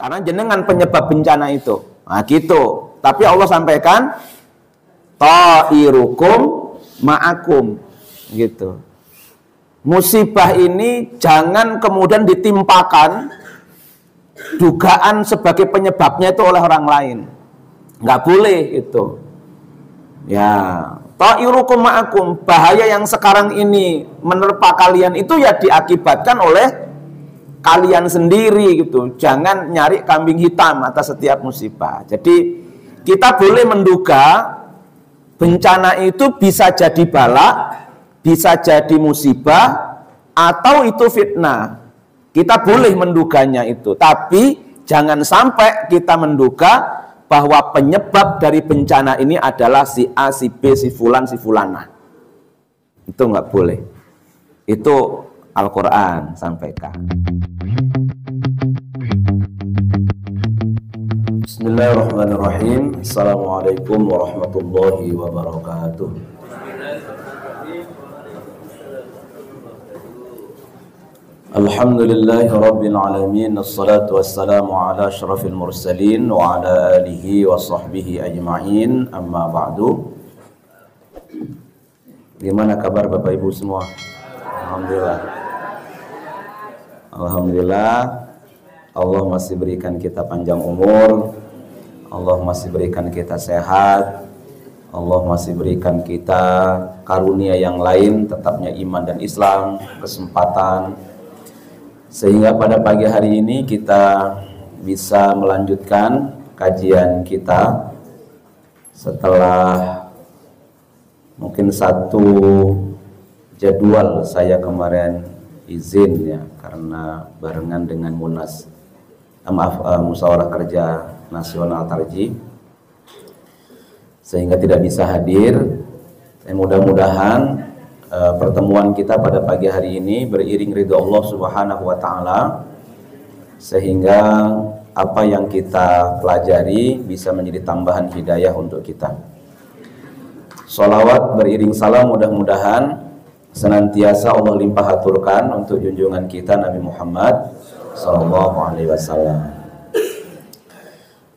Karena jenengan penyebab bencana itu. Nah, gitu. Tapi Allah sampaikan ta'irukum ma'akum gitu. Musibah ini jangan kemudian ditimpakan dugaan sebagai penyebabnya itu oleh orang lain. Nggak boleh itu. Ya, ta'irukum ma'akum, bahaya yang sekarang ini menerpa kalian itu ya diakibatkan oleh kalian sendiri gitu. Jangan nyari kambing hitam atas setiap musibah. Jadi kita boleh menduga bencana itu bisa jadi bala, bisa jadi musibah, atau itu fitnah. Kita boleh menduganya itu, tapi jangan sampai kita menduga bahwa penyebab dari bencana ini adalah si A, si B, si fulan, si fulana. Itu nggak boleh. Itu Al-Quran sampaikan. Bismillahirrahmanirrahim. Assalamualaikum warahmatullahi wabarakatuh. Alhamdulillahi rabbil alamin. Assalatu wassalamu ala asyrafil mursalin wa ala alihi wa sahbihi ajma'in. Amma ba'du. Gimana kabar Bapak Ibu semua? Alhamdulillah. Alhamdulillah. Allah masih berikan kita panjang umur. Allah masih berikan kita sehat. Allah masih berikan kita karunia yang lain, tetapnya iman dan Islam, kesempatan, sehingga pada pagi hari ini kita bisa melanjutkan kajian kita setelah mungkin satu jadwal saya kemarin izin ya, karena barengan dengan musyawarah kerja nasional Tarji, sehingga tidak bisa hadir. Dan mudah-mudahan pertemuan kita pada pagi hari ini beriring ridho Allah Subhanahu wa taala, sehingga apa yang kita pelajari bisa menjadi tambahan hidayah untuk kita. Sholawat beriring salam mudah-mudahan senantiasa Allah limpah aturkan untuk junjungan kita Nabi Muhammad sallallahu alaihi wasallam.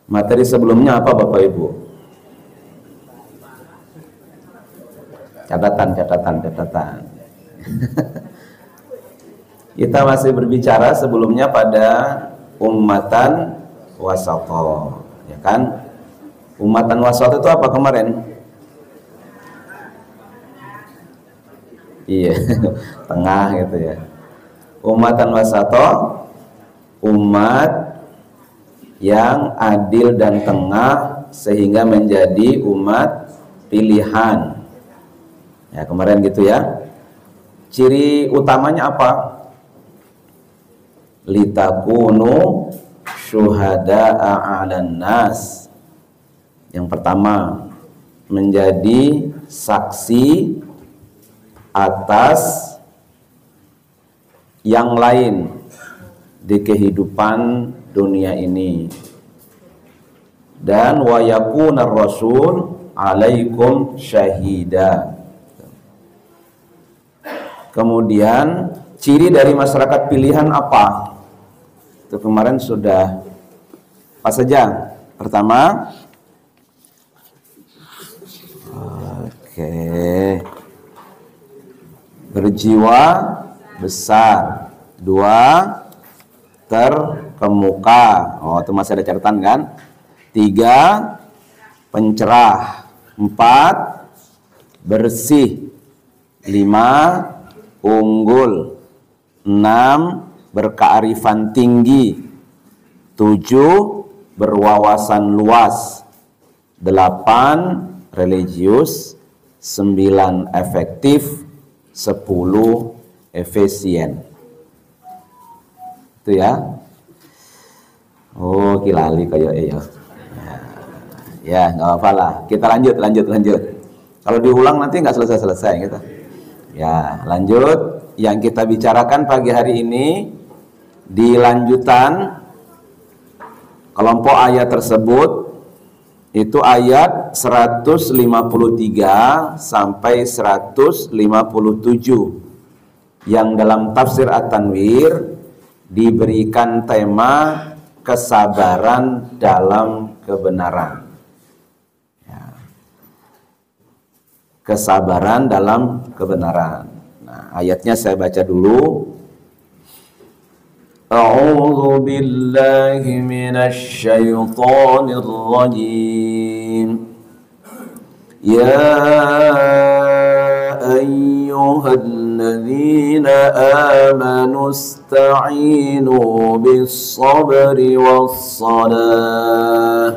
Materi sebelumnya apa Bapak Ibu? Catatan. Kita masih berbicara sebelumnya pada ummatan wasata, ya kan? Ummatan wasata itu apa kemarin? Iya, tengah gitu ya. Ummatan wasata, umat yang adil dan tengah sehingga menjadi umat pilihan. Ya, kemarin gitu ya. Ciri utamanya apa? Litakunu syuhada'a 'alan nas. Yang pertama, menjadi saksi atas yang lain di kehidupan dunia ini. Dan wa yakunar rasul 'alaikum syahida. Kemudian ciri dari masyarakat pilihan apa? Itu kemarin sudah apa saja? Pertama, berjiwa besar. Dua, terkemuka. Oh, itu masih ada catatan kan? Tiga, pencerah. Empat, bersih. Lima, unggul. 6, berkearifan tinggi. 7, berwawasan luas. 8, religius. 9, efektif. 10, efisien. Itu ya. Oh, kilali kayak ya. Ya, nggak apa-apa lah. Kita lanjut. Kalau diulang nanti nggak selesai gitu. Ya, lanjut. Yang kita bicarakan pagi hari ini di lanjutan kelompok ayat tersebut, itu ayat 153 sampai 157 yang dalam tafsir At-Tanwir diberikan tema kesabaran dalam kebenaran. Ya. Kesabaran dalam kebenaran. Nah, ayatnya saya baca dulu. A'udzu billahi minasy syaithanir rajim. Ya ayyuhalladzina amanu ista'inu bis-sabri was-salah.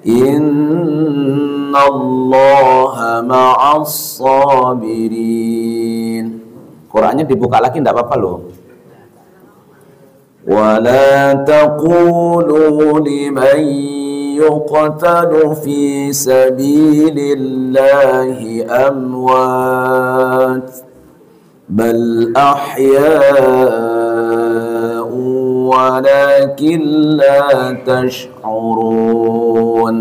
Innallaha ma'as-sabirin. Qurannya dibuka lagi enggak apa-apa loh. ولا تقولوا لمن يقتل في سبيل الله أموات بل أحياء ولكن لا تشعرون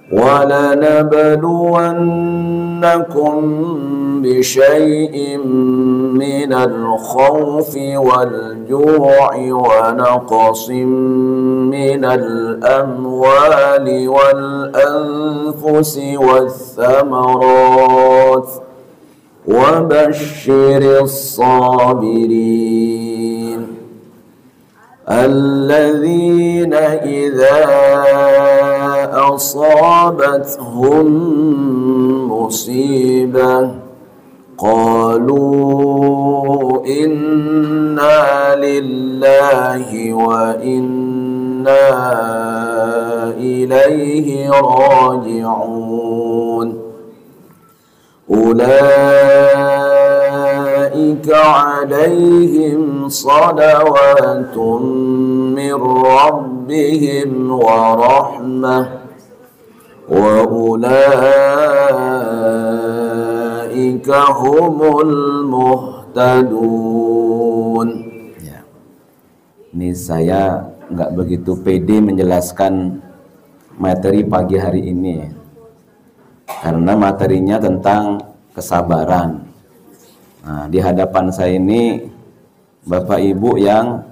ولنبلونكم بشيء من الخوف والجوع ونقص من الأموال والأنفس والثمرات وبشر الصابرين الذين إذا أصابتهم مصيبة قالوا إنا لله وإنا إليه راجعون أولئك عليهم صلوات من ربهم ورحمة وأولئك هم المهتدون. Ya. Ini saya nggak begitu pede menjelaskan materi pagi hari ini, karena materinya tentang kesabaran. Nah, di hadapan saya ini Bapak Ibu yang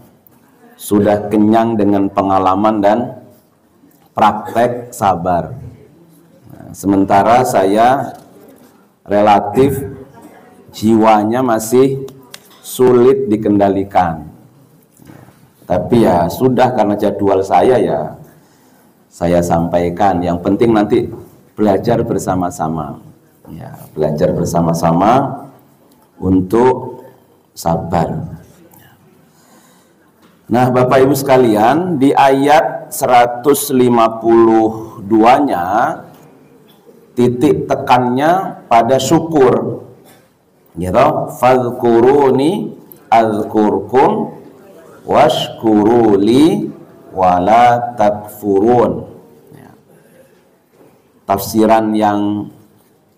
sudah kenyang dengan pengalaman dan praktek sabar. Nah, sementara saya relatif jiwanya masih sulit dikendalikan. Tapi ya sudah, karena jadwal saya ya saya sampaikan. Yang penting nanti belajar bersama-sama. Ya, belajar bersama-sama untuk sabar. Nah, Bapak Ibu sekalian, di ayat 152-nya titik tekannya pada syukur. Gitu, fadhkuruni azkurkum washkuruli wala takfurun. Ya. Tafsiran yang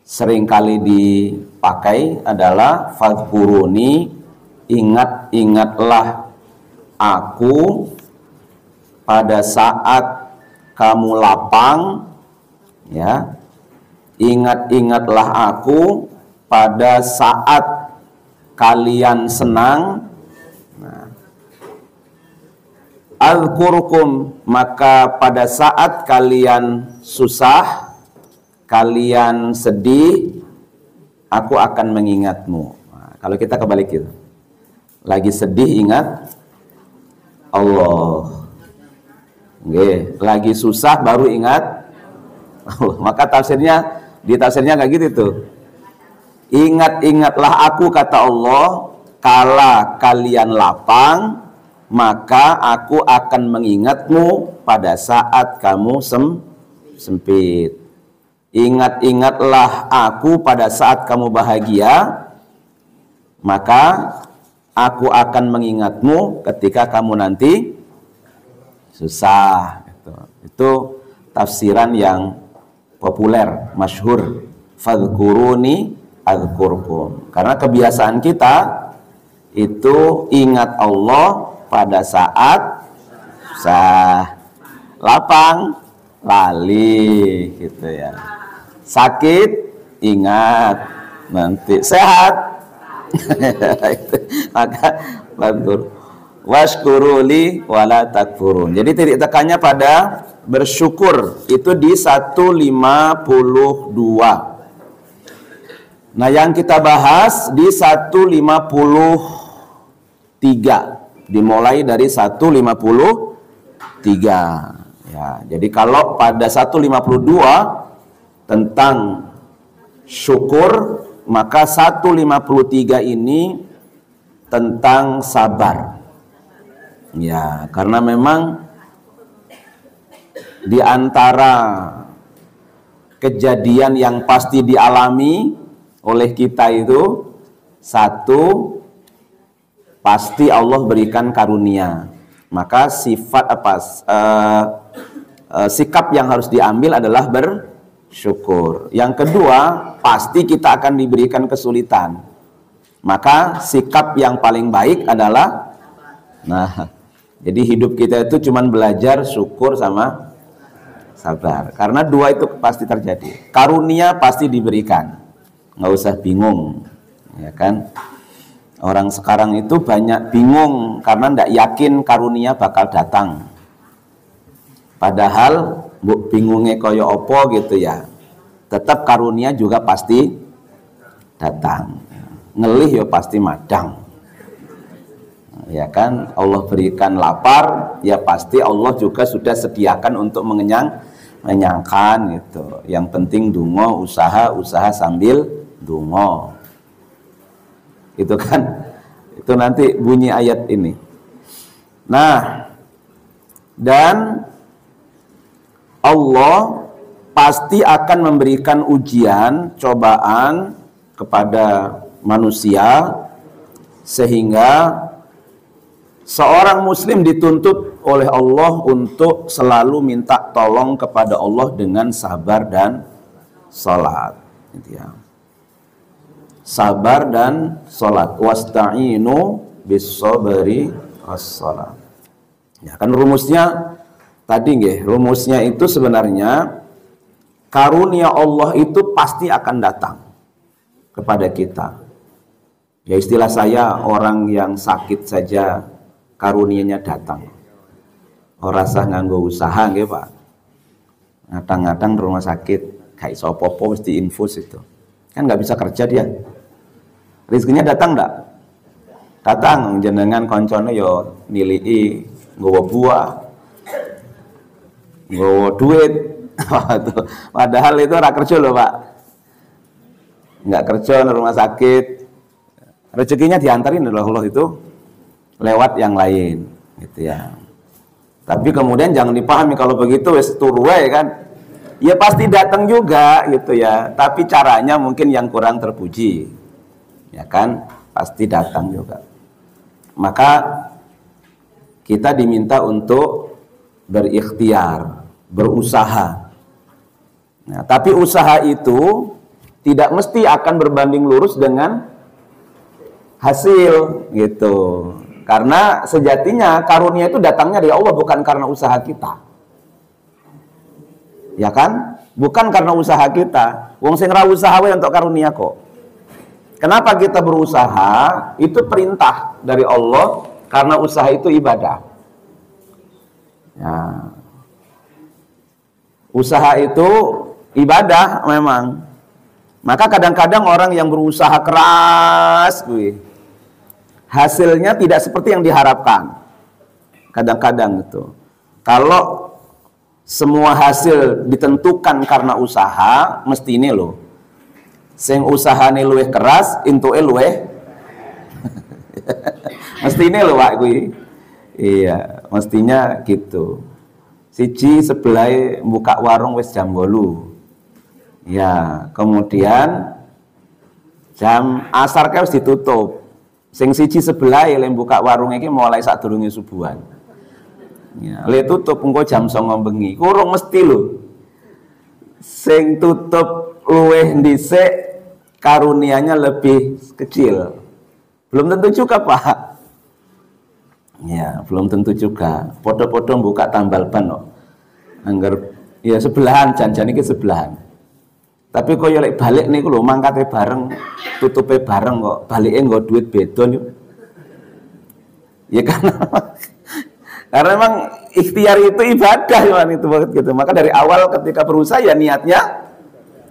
seringkali dipakai adalah fadhkuruni, ingat-ingatlah aku pada saat kamu lapang, ya. Ingat-ingatlah aku pada saat kalian senang. Nah, azkurkum, maka pada saat kalian susah, kalian sedih, aku akan mengingatmu. Nah, kalau kita kebalik gitu, lagi sedih ingat Allah, lagi susah baru ingat Allah. Maka tafsirnya, di tafsirnya kayak gitu tuh. Ingat-ingatlah aku, kata Allah, kala kalian lapang, maka aku akan mengingatmu pada saat kamu sempit. Ingat-ingatlah aku pada saat kamu bahagia, maka aku akan mengingatmu ketika kamu nanti susah. Itu tafsiran yang populer, masyhur. Fadhkuruni azkurkum. Karena kebiasaan kita itu ingat Allah pada saat susah, lapang lali gitu ya. Sakit ingat, nanti sehat. Maka bagus. washkuruli wala takfurun. Jadi titik tekannya pada bersyukur itu di 152. Nah, yang kita bahas di 153. Dimulai dari 153. Ya, jadi kalau pada 152 tentang syukur, maka 153 ini tentang sabar. Ya, karena memang di antara kejadian yang pasti dialami oleh kita itu, satu, pasti Allah berikan karunia. Maka sikap yang harus diambil adalah bersyukur. Yang kedua, pasti kita akan diberikan kesulitan. Maka sikap yang paling baik adalah, jadi hidup kita itu cuma belajar syukur sama sabar. Karena dua itu pasti terjadi. Karunia pasti diberikan, nggak usah bingung, ya kan? Orang sekarang itu banyak bingung karena tidak yakin karunia bakal datang. Padahal bingungnya koyo opo gitu ya, tetap karunia juga pasti datang. Ngelih ya pasti madang, ya kan? Allah berikan lapar, ya pasti Allah juga sudah sediakan untuk mengenyangkan gitu. Yang penting dungo, usaha sambil dungo. Itu kan, itu nanti bunyi ayat ini. Nah, dan Allah pasti akan memberikan ujian, cobaan kepada manusia, sehingga seorang muslim dituntut oleh Allah untuk selalu minta tolong kepada Allah dengan sabar dan salat, gitu ya. Sabar dan salat. Wasta'inu bis-sabri was-salat. Ya kan rumusnya tadi nggih, rumusnya itu sebenarnya karunia Allah itu pasti akan datang kepada kita. Ya istilah saya, orang yang sakit saja karunianya datang. Ora usah nganggo usaha nggih, Pak. Ngadang-ngadang rumah sakit gak iso apa-apa mesti infus itu. Kan nggak bisa kerja dia. Rizkinya datang enggak? Datang, jenengan koncone yo nilii nggawa buah, nggawa duit. Padahal itu ora kerja loh, Pak. Nggak kerja di rumah sakit. Rezekinya diantarin oleh Allah itu lewat yang lain, gitu ya. Tapi kemudian jangan dipahami kalau begitu wis turu wae kan. Ya pasti datang juga gitu ya, tapi caranya mungkin yang kurang terpuji. Ya kan? Pasti datang juga. Maka kita diminta untuk berikhtiar, berusaha. Nah, tapi usaha itu tidak mesti akan berbanding lurus dengan hasil gitu. Karena sejatinya karunia itu datangnya dari Allah, bukan karena usaha kita. Ya kan? Bukan karena usaha kita. Wong sing ra usaha wae untuk karunia kok. Kenapa kita berusaha? Itu perintah dari Allah, karena usaha itu ibadah. Ya. Usaha itu ibadah memang. Maka kadang-kadang orang yang berusaha keras hasilnya tidak seperti yang diharapkan. Kadang-kadang itu. Kalau semua hasil ditentukan karena usaha, mesti ini loh. Sing usahane luwih keras, intuke luwih. Mesti ini loh, Pak kuwi. Iya, mestinya gitu. Siji sebelah buka warung wis jam 8. Ya, kemudian jam asar kae wis ditutup. Sing siji sebelah yang buka warung iki mulai sadurunge subuhan. Ya, le tutup engko jam 09.00 bengi. Kurang mesti lho. Sing tutup luweh dhisik karunianya lebih kecil. Belum tentu juga, Pak. Ya, belum tentu juga. Podo-podo buka tambal ban kok. Angger ya sebelahan, janjan iki sebelahan. Tapi koyo lek balik niku lho mangkate bareng, tutupe bareng kok. Balike nggo duit beda niku. Ya karena memang ikhtiar itu ibadah itu gitu. Maka dari awal ketika berusaha ya niatnya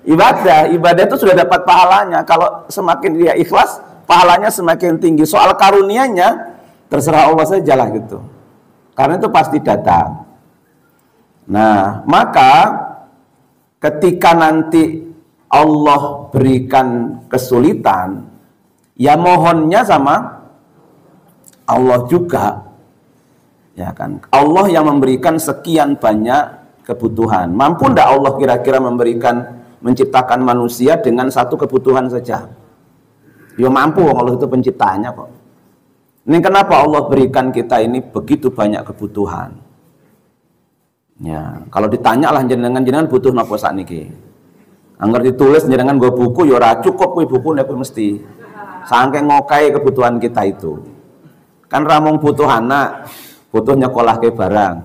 ibadah. Ibadah itu sudah dapat pahalanya. Kalau semakin dia ikhlas, pahalanya semakin tinggi. Soal karunianya terserah Allah saja lah gitu. Karena itu pasti datang. Nah, maka ketika nanti Allah berikan kesulitan, ya mohonnya sama Allah juga. Ya kan? Allah yang memberikan sekian banyak kebutuhan. Mampu enggak Allah kira-kira menciptakan manusia dengan satu kebutuhan saja? Ya mampu, Allah itu penciptanya kok. Ini kenapa Allah berikan kita ini begitu banyak kebutuhan? Ya, kalau ditanya lah jenengan butuh napa sakniki? Angger ditulis jenengan nggo buku ya ora cukup kuwi buku nek mesti. Saking ngokae kebutuhan kita itu. Kan ramung butuh anak, butuh nyekolahke barang.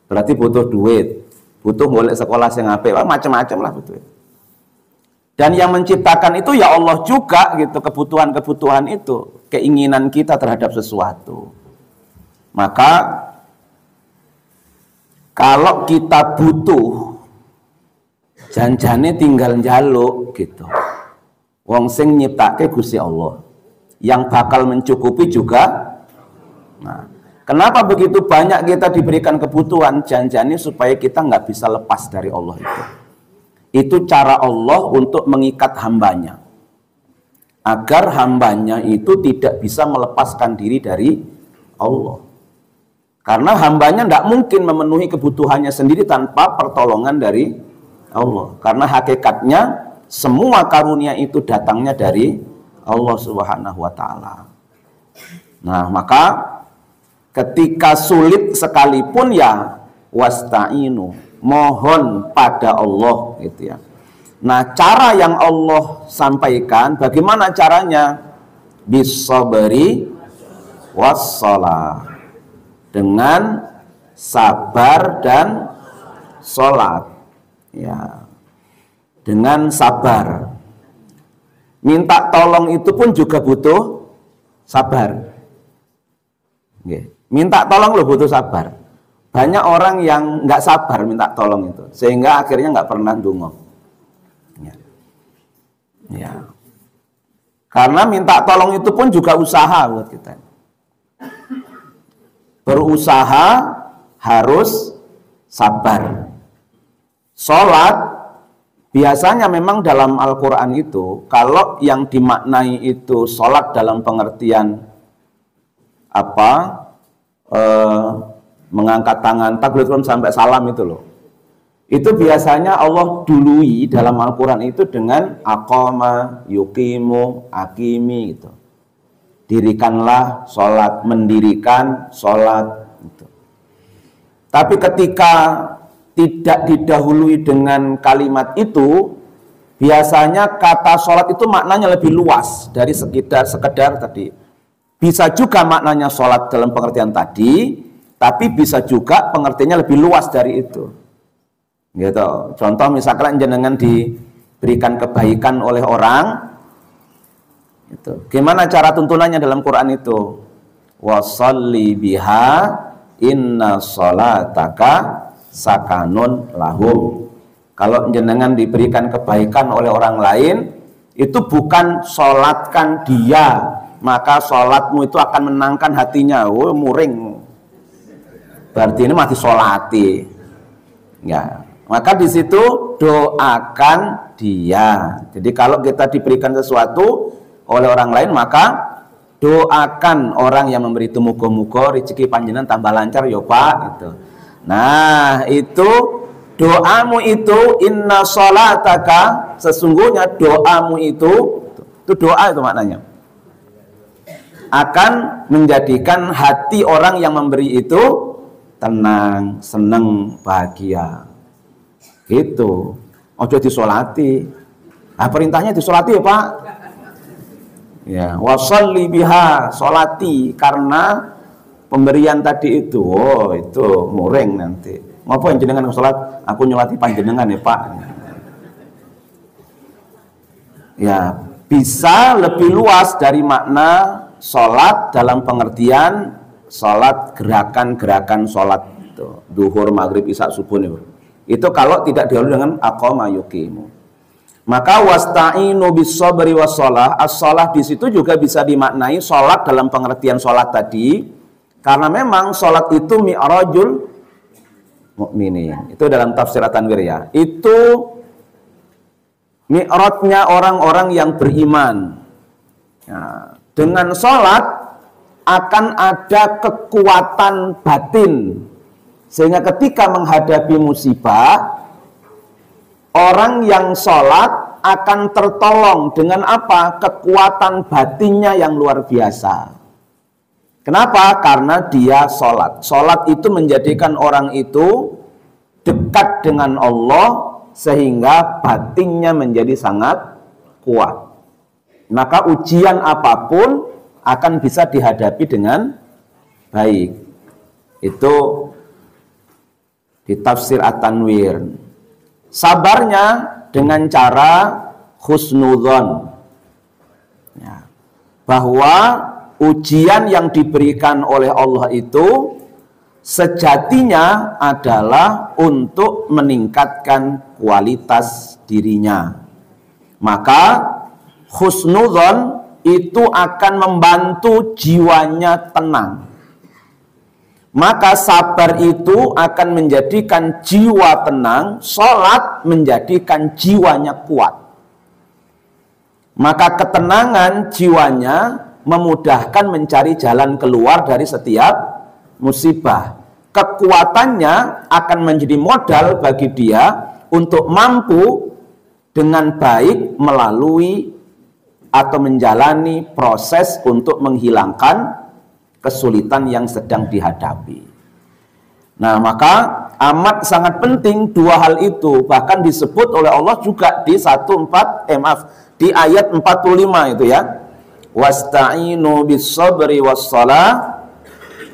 Berarti butuh duit, butuh golek sekolah sing apik, macam-macam lah butuh. Dan yang menciptakan itu ya Allah juga gitu, kebutuhan-kebutuhan itu, keinginan kita terhadap sesuatu. Maka kalau kita butuh, janjane tinggal njaluk gitu. Wong sing nyiptake Gusti Allah, yang bakal mencukupi juga. Nah, kenapa begitu banyak kita diberikan kebutuhan? Janjane supaya kita nggak bisa lepas dari Allah itu. Itu cara Allah untuk mengikat hambanya, agar hambanya itu tidak bisa melepaskan diri dari Allah. Karena hambanya tidak mungkin memenuhi kebutuhannya sendiri tanpa pertolongan dari Allah. Karena hakikatnya semua karunia itu datangnya dari Allah Subhanahu wa Ta'ala. Nah, maka ketika sulit sekalipun ya wasta'inu, mohon pada Allah gitu ya. Nah, cara yang Allah sampaikan, bagaimana caranya? Bisabri wassalah, dengan sabar dan sholat ya, dengan sabar. Minta tolong itu pun juga butuh sabar. Minta tolong lo butuh sabar. Banyak orang yang nggak sabar minta tolong itu, sehingga akhirnya nggak pernah ndonga. Ya. Karena minta tolong itu pun juga usaha buat kita. Berusaha harus sabar. Sholat biasanya memang dalam Al-Quran itu, kalau yang dimaknai itu sholat dalam pengertian mengangkat tangan takbiratul sampai salam itu loh, itu biasanya Allah dului dalam Al-Quran itu dengan aqama, yuqimu, akimi gitu. Dirikanlah sholat, mendirikan sholat gitu. Tapi ketika tidak didahului dengan kalimat itu, biasanya kata sholat itu maknanya lebih luas dari sekedar tadi. Bisa juga maknanya sholat dalam pengertian tadi, tapi bisa juga pengertiannya lebih luas dari itu. Gitu. Contoh misalkan jenengan diberikan kebaikan oleh orang, itu. Gimana cara tuntunannya dalam Quran itu? Washolli biha inna sholataka sakanun lahum. Kalau jenengan diberikan kebaikan oleh orang lain, itu bukan sholatkan dia, maka sholatmu itu akan menangkan hatinya. Oh, muring. Berarti ini mati sholati. Ya. Maka di situ doakan dia. Jadi kalau kita diberikan sesuatu oleh orang lain, maka doakan orang yang memberi itu, muga-muga rezeki panjenengan tambah lancar ya Pak gitu. Nah, itu doamu itu inna sholataka, sesungguhnya doamu itu doa itu maknanya akan menjadikan hati orang yang memberi itu tenang, senang, bahagia. Gitu. Ojo disolati. Nah, perintahnya disolati ya Pak. Ya, washolli biha, solati, karena pemberian tadi itu, oh itu muring nanti. Ngapa yang jenengan sholat? Aku nyolati panjenengan ya Pak. Ya, bisa lebih luas dari makna sholat dalam pengertian sholat gerakan-gerakan sholat itu, duhur, maghrib, isya, subuh itu kalau tidak dihulu dengan aqama yuqimu. Maka wasta'inu bis-sabri was-shalah, as-shalah di situ juga bisa dimaknai sholat dalam pengertian sholat tadi, karena memang sholat itu mi'rajul mukminin. Itu dalam tafsir At-Tanwir ya. Itu mi'rajnya orang-orang yang beriman. Nah, dengan sholat akan ada kekuatan batin, sehingga ketika menghadapi musibah, orang yang sholat akan tertolong dengan apa? Kekuatan batinnya yang luar biasa. Kenapa? Karena dia sholat. Sholat itu menjadikan orang itu dekat dengan Allah, sehingga batinnya menjadi sangat kuat. Maka ujian apapun akan bisa dihadapi dengan baik. Itu di tafsir At-Tanwir. Sabarnya dengan cara husnudzon, ya, bahwa ujian yang diberikan oleh Allah itu sejatinya adalah untuk meningkatkan kualitas dirinya. Maka husnudzon itu akan membantu jiwanya tenang. Maka sabar itu akan menjadikan jiwa tenang, sholat menjadikan jiwanya kuat. Maka ketenangan jiwanya memudahkan mencari jalan keluar dari setiap musibah. Kekuatannya akan menjadi modal bagi dia untuk mampu dengan baik melalui atau menjalani proses untuk menghilangkan kesulitan yang sedang dihadapi. Nah, maka amat sangat penting dua hal itu, bahkan disebut oleh Allah juga di di ayat 45 itu ya. Wasta'inu bis-sabri was-shalah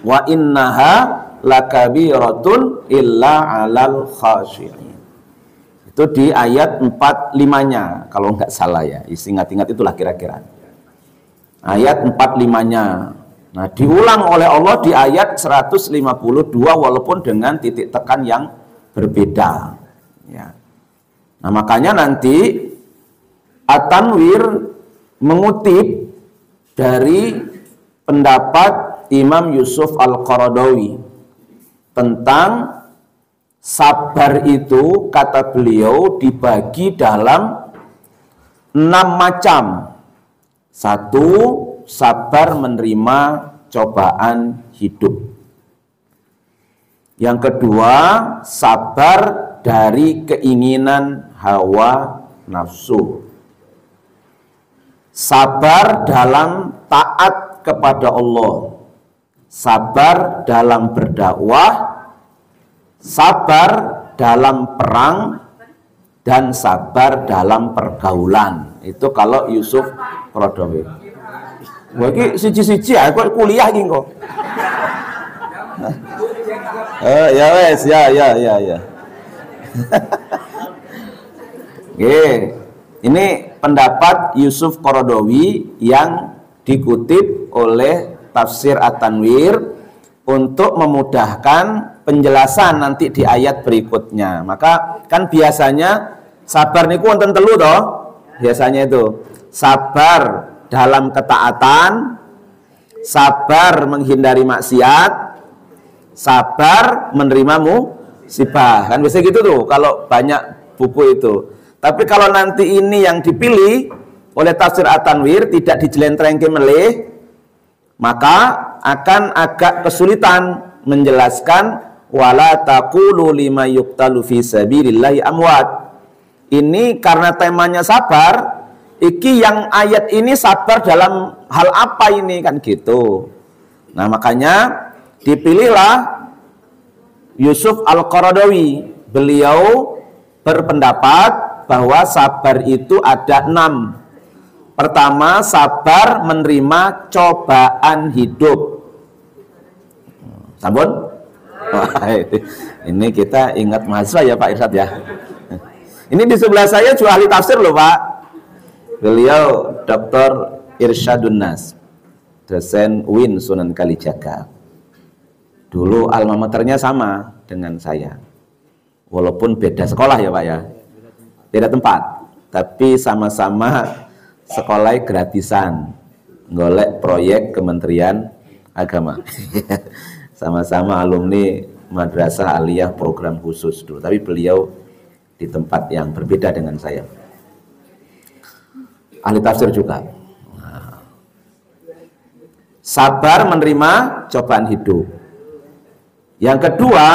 wa innaha lakabiratun illa 'alal khashi'in. Itu di ayat 45-nya kalau enggak salah ya. Ingat-ingat itulah kira-kira. Ayat 45-nya. Nah, diulang oleh Allah di ayat 152 walaupun dengan titik tekan yang berbeda. Ya. Nah, makanya nanti At-Tanwir mengutip dari pendapat Imam Yusuf Al-Qaradawi tentang sabar itu, kata beliau, dibagi dalam 6 macam. Satu, sabar menerima cobaan hidup. Yang kedua, sabar dari keinginan hawa nafsu. Sabar dalam taat kepada Allah. Sabar dalam berdakwah. Sabar dalam perang. Dan sabar dalam pergaulan. Itu kalau Yusuf Qaradawi. Wah, ini siji-siji aku kuliah iki kok. Ya wes, ya. Oke. Ini pendapat Yusuf Qaradawi yang dikutip oleh tafsir At-Tanwir untuk memudahkan penjelasan nanti di ayat berikutnya. Maka kan biasanya sabar niku wonten telu toh? Biasanya itu sabar dalam ketaatan, sabar menghindari maksiat, sabar menerima musibah. Kan biasa gitu tuh kalau banyak buku itu. Tapi kalau nanti ini yang dipilih oleh tafsir At-Tanwir tidak dijelentrengke melih, maka akan agak kesulitan menjelaskan wala taqulu lima yuqtalu fi sabilillahi amwat. Ini karena temanya sabar. Iki yang ayat ini sabar dalam hal apa ini kan gitu. Nah, makanya dipilihlah Yusuf Al-Qaradawi. Beliau berpendapat bahwa sabar itu ada 6. Pertama, sabar menerima cobaan hidup. Sampun? Ini kita ingat mahasiswa ya Pak Irsyad ya. Ini di sebelah saya juga ahli tafsir loh Pak. Beliau Dr. Irsyadun Nas, dosen UIN Sunan Kalijaga. Dulu alma maternya sama dengan saya. Walaupun beda sekolah ya Pak ya. Beda tempat. Tapi sama-sama sekolah gratisan. Golek proyek Kementerian Agama. Sama-sama alumni Madrasah Aliyah program khusus dulu. Tapi beliau di tempat yang berbeda dengan saya. Ahli tafsir juga. Sabar menerima cobaan hidup. Yang kedua,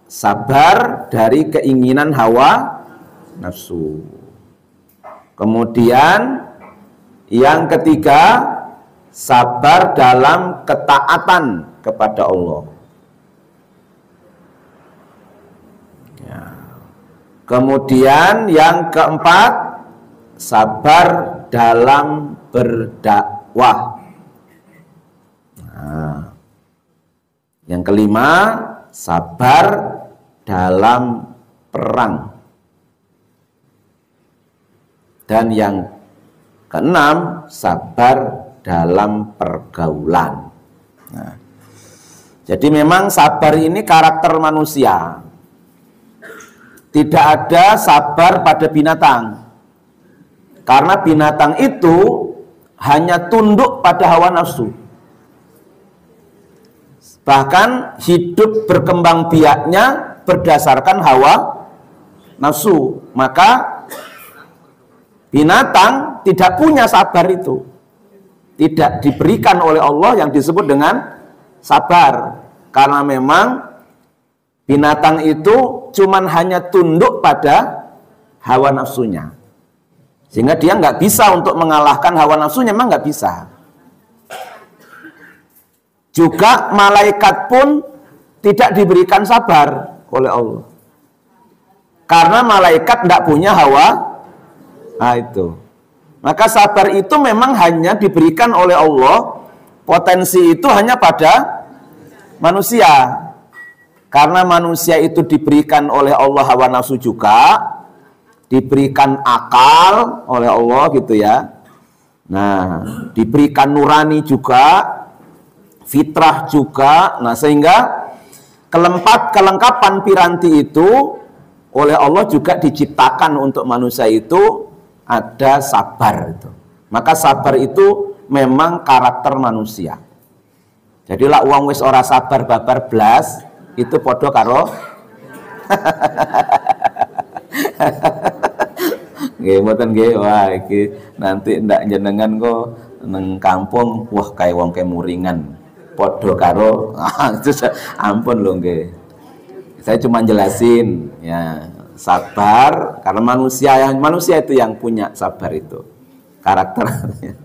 sabar dari keinginan hawa nafsu. Kemudian yang ketiga, sabar dalam ketaatan kepada Allah. Ya. Kemudian yang keempat, sabar dalam berdakwah. Nah, yang kelima, sabar dalam perang. Dan yang keenam, sabar dalam pergaulan. Nah, jadi memang sabar ini karakter manusia. Tidak ada sabar pada binatang. Karena binatang itu hanya tunduk pada hawa nafsu. Bahkan hidup berkembang biaknya berdasarkan hawa nafsu. Maka binatang tidak punya sabar itu. Tidak diberikan oleh Allah yang disebut dengan sabar. Karena memang binatang itu cuman hanya tunduk pada hawa nafsunya. Sehingga dia nggak bisa untuk mengalahkan hawa nafsunya, memang nggak bisa. Juga malaikat pun tidak diberikan sabar oleh Allah. Karena malaikat tidak punya hawa. Nah itu. Maka sabar itu memang hanya diberikan oleh Allah. Potensi itu hanya pada manusia. Karena manusia itu diberikan oleh Allah hawa nafsu juga. Diberikan akal oleh Allah gitu ya. Nah, diberikan nurani juga. Fitrah juga. Nah, sehingga kelengkapan piranti itu oleh Allah juga diciptakan untuk manusia itu ada sabar itu. Maka sabar itu memang karakter manusia. Jadi lah wong wis ora sabar babar blas itu podo karo nggih mboten nggih wah iki nanti ndak jenengan kok nang kampung wah kayak wong kemuringan. Podo karo ampun lho nggih. Saya cuma jelasin ya, sabar karena manusia itu yang punya sabar itu. Karakternya.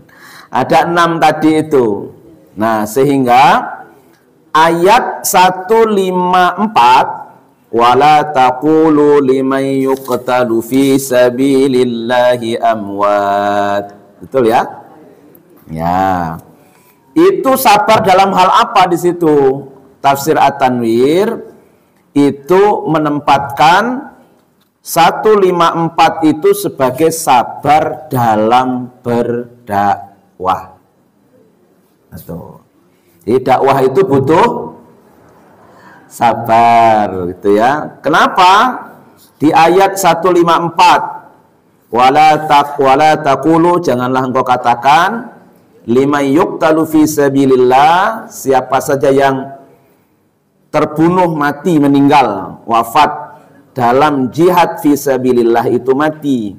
Ada 6 tadi itu. Nah, sehingga ayat 154 wala taqulu liman yuqtalu fi sabilillahi amwat. Betul ya? Ya. Itu sabar dalam hal apa di situ? Tafsir At-Tanwir itu menempatkan 154 itu sebagai sabar dalam berdakwah. Jadi dakwah itu butuh sabar gitu ya. Kenapa? Di ayat 154 wala taqulu janganlah engkau katakan liman yuqtalu fi sabilillah, siapa saja yang terbunuh mati meninggal wafat dalam jihad fi sabilillah itu mati,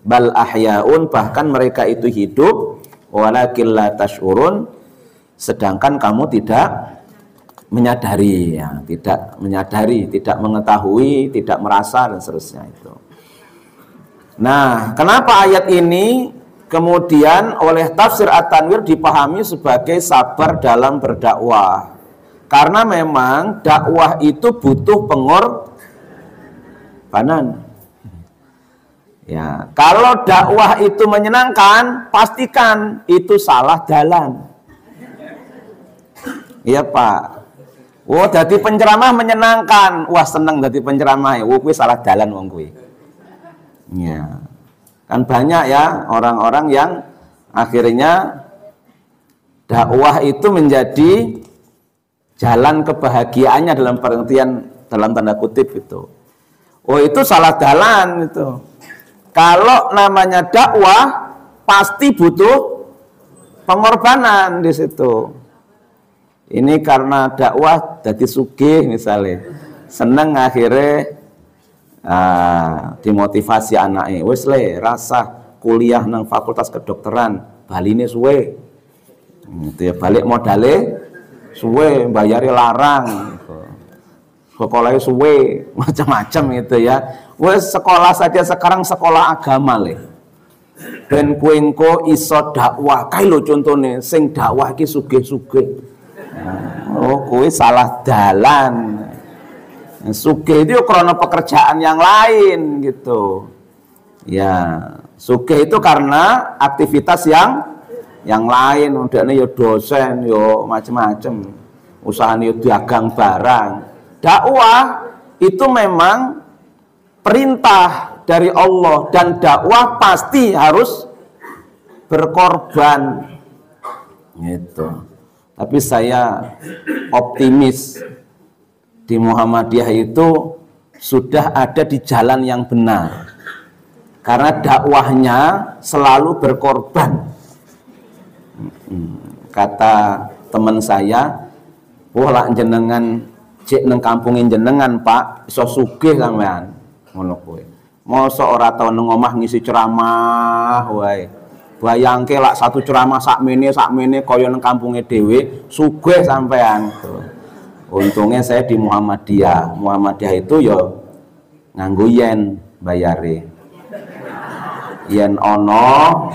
bal ahyaun bahkan mereka itu hidup, walakin la tash'urun sedangkan kamu tidak menyadari ya, tidak menyadari, tidak mengetahui, tidak merasa dan seterusnya itu. Nah, kenapa ayat ini kemudian oleh tafsir At-Tanwir dipahami sebagai sabar dalam berdakwah? Karena memang dakwah itu butuh pengorbanan. Ya, kalau dakwah itu menyenangkan, pastikan itu salah jalan. Iya Pak. Oh, dadi penceramah menyenangkan. Wah, seneng dadi penceramah. Oh, kuwi salah jalan wong kuwi. Ya. Kan banyak ya orang-orang yang akhirnya dakwah itu menjadi jalan kebahagiaannya dalam pengertian dalam tanda kutip itu. Oh, itu salah jalan itu. Kalau namanya dakwah pasti butuh pengorbanan di situ. Ini karena dakwah jadi sugih misalnya, seneng akhirnya dimotivasi anaknya, wes le rasa kuliah nang fakultas kedokteran, baline suwe, gitu ya, balik modale suwe, bayari larang, sekolahnya suwe, macam-macam gitu ya. Wes sekolah saja sekarang sekolah agama le. Ben kuengko iso dakwah, kae lho contone sing dakwah iki sugih-sugih. Oh, kowe salah dalan. Sugih itu karena pekerjaan yang lain gitu. Ya, sugih itu karena aktivitas yang lain, udahnya ya dosen, ya macam-macam. Usahanya dagang barang. Dakwah itu memang perintah dari Allah dan dakwah pasti harus berkorban. Gitu. Tapi saya optimis di Muhammadiyah itu sudah ada di jalan yang benar. Karena dakwahnya selalu berkorban. Kata teman saya, wah lah jenengan cek neng kampungin jenengan Pak, iso sugih sampean. Ngono kowe. Mosok ora tau nang omah ngisi ceramah wae. Bayangke lak satu ceramah sakmene kaya nang kampunge dhewe, sugih sampean. Untungnya saya di Muhammadiyah. Muhammadiyah itu ya nganggo yen bayare. Yen ono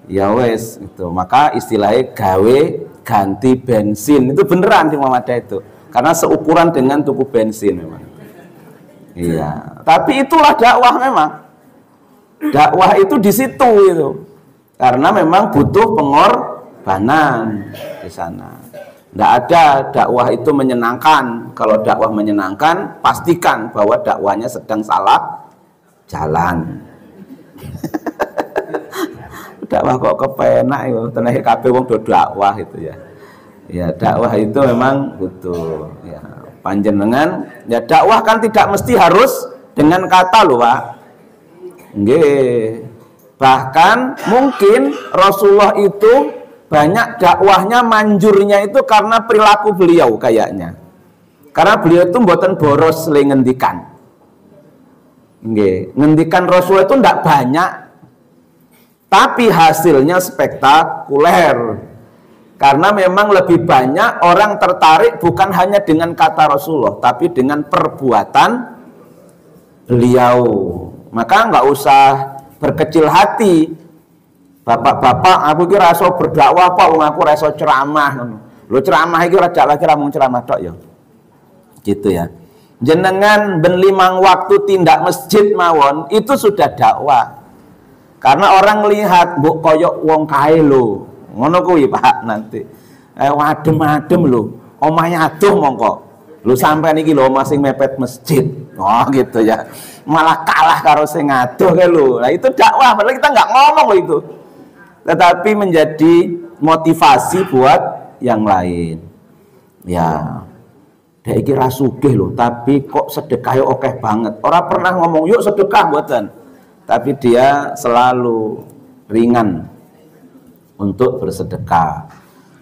ya wes itu. Maka istilahnya gawe ganti bensin. Itu beneran di Muhammadiyah itu. Karena seukuran dengan tuku bensin memang. Iya, tapi itulah dakwah memang. Dakwah itu di situ itu. Karena memang butuh pengorbanan di sana. Tidak ada dakwah itu menyenangkan. Kalau dakwah menyenangkan, pastikan bahwa dakwahnya sedang salah jalan. Dakwah kok kepenak itu, tenaga kabeh wong do dakwah itu ya. Ya, dakwah itu memang butuh ya. Panjenengan ya, dakwah kan tidak mesti harus dengan kata loh Pak. Nggih. Bahkan mungkin Rasulullah itu banyak dakwahnya manjurnya itu karena perilaku beliau kayaknya. Karena beliau itu mboten boros le ngendikan. Nggih, ngendikan Rasulullah itu ndak banyak. Tapi hasilnya spektakuler. Karena memang lebih banyak orang tertarik bukan hanya dengan kata Rasulullah, tapi dengan perbuatan beliau. Maka nggak usah berkecil hati. Bapak-bapak, aku kira rasa berdakwah Pak, aku rasa ceramah. Lo ceramah iki ora lagi ramung ceramah tok ya. Gitu ya. Jenengan ben 5 waktu tindak masjid mawon itu sudah dakwah. Karena orang lihat mbok koyok wong kae lho. Ngono kuwi Pak nanti. Adem-adem lho. Omahe adoh mongko. Lho sampean iki lho masing mepet masjid. Oh gitu ya. Malah kalah karo sing adoh kae lho. Nah itu dakwah, padahal kita nggak ngomong loh itu. Tetapi menjadi motivasi buat yang lain. Ya. Dek iki ra sugih lho, tapi kok sedekahe akeh banget. Ora pernah ngomong yuk sedekah mboten. Tapi dia selalu ringan untuk bersedekah.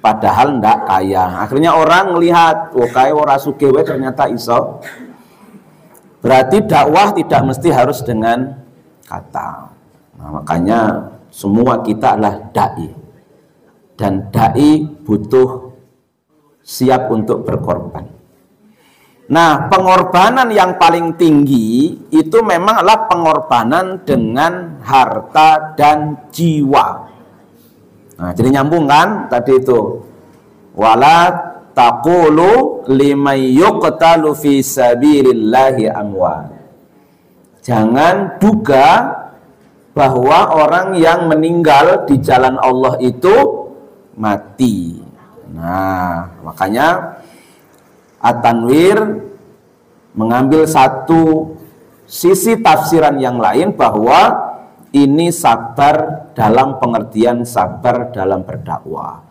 Padahal ndak kaya. Akhirnya orang melihat, oh kaya ora sugih wae ternyata iso. Berarti dakwah tidak mesti harus dengan kata. Nah, makanya semua kita adalah dai. Dan dai butuh siap untuk berkorban. Nah, pengorbanan yang paling tinggi itu memang adalah pengorbanan dengan harta dan jiwa. Nah, jadi nyambung kan tadi itu. Wala taqulu liman yuqtalu fi sabilillahi amwat. Jangan duga bahwa orang yang meninggal di jalan Allah itu mati. Nah, makanya At-Tanwir mengambil satu sisi tafsiran yang lain bahwa ini sabar dalam pengertian sabar dalam berdakwah.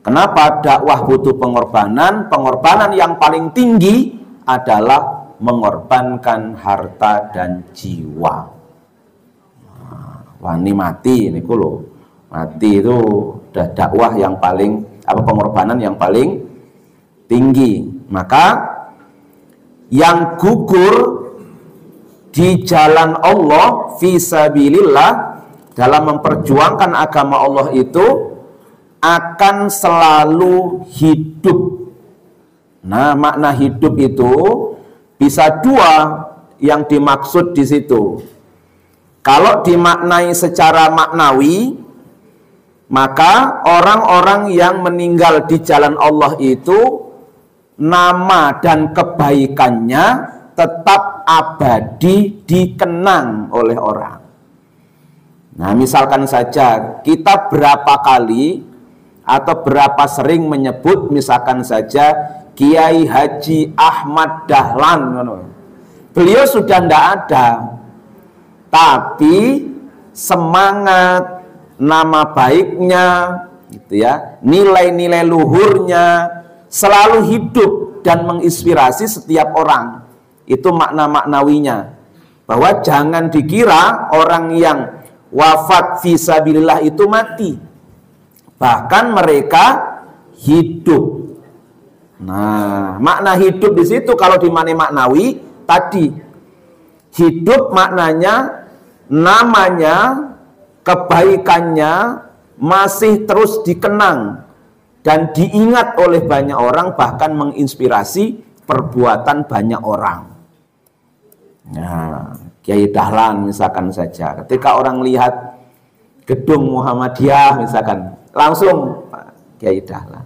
Kenapa dakwah butuh pengorbanan? Pengorbanan yang paling tinggi adalah mengorbankan harta dan jiwa. Wani mati ini kulo. Mati itu udah dakwah yang paling pengorbanan yang paling tinggi. Maka yang gugur di jalan Allah fisabilillah dalam memperjuangkan agama Allah itu akan selalu hidup. Nah, makna hidup itu bisa dua yang dimaksud di situ. Kalau dimaknai secara maknawi, maka orang-orang yang meninggal di jalan Allah itu nama dan kebaikannya tetap abadi dikenang oleh orang. Nah, misalkan saja kita berapa kali atau berapa sering menyebut misalkan saja Kiai Haji Ahmad Dahlan, beliau sudah tidak ada, tapi semangat, nama baiknya, gitu ya, nilai-nilai luhurnya selalu hidup dan menginspirasi setiap orang. Itu makna maknawinya, bahwa jangan dikira orang yang wafat fisabilillah itu mati. Bahkan mereka hidup. Nah, makna hidup di situ kalau di maknawi tadi hidup maknanya namanya, kebaikannya masih terus dikenang dan diingat oleh banyak orang, bahkan menginspirasi perbuatan banyak orang. Nah, Kiai Dahlan misalkan saja, ketika orang lihat gedung Muhammadiyah misalkan, langsung Kiai Dahlan.